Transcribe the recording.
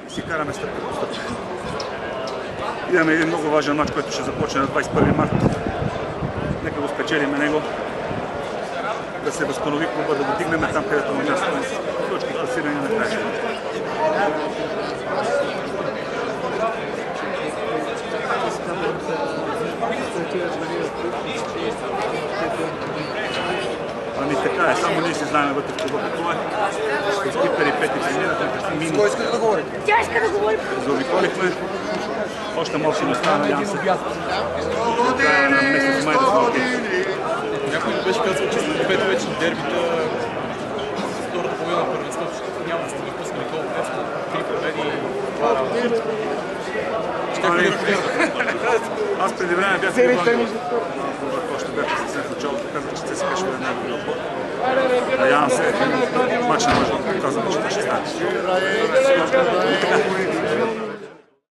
си караме стъпка по стъпка. Имаме един много важен мач, който ще започне на 21 март. Нека го спечелиме него. Да се възстанови клуба, да го дигнем там, където му място. Точки класиране на края. Ами така е, само ние си знаем вътре в клуба какво е. Скипери, пети тренирахме, какви мини. Кой иска да говори? Тя иска да говори. Заобиколихме. Още малко не става, надявам се. До края на месец май да сме окей. Някой ми беше казал, че след 5 вече дербита с втората победа на първенството, защото няма да сте напуснали гол днес, 3 победи и 2 работи. Аз преди време бях прибавил. Още бях съвсем в началото, казах, че се кашва на някой отбор. Надявам се, матч на мъжото показвам, че това ще стане. И така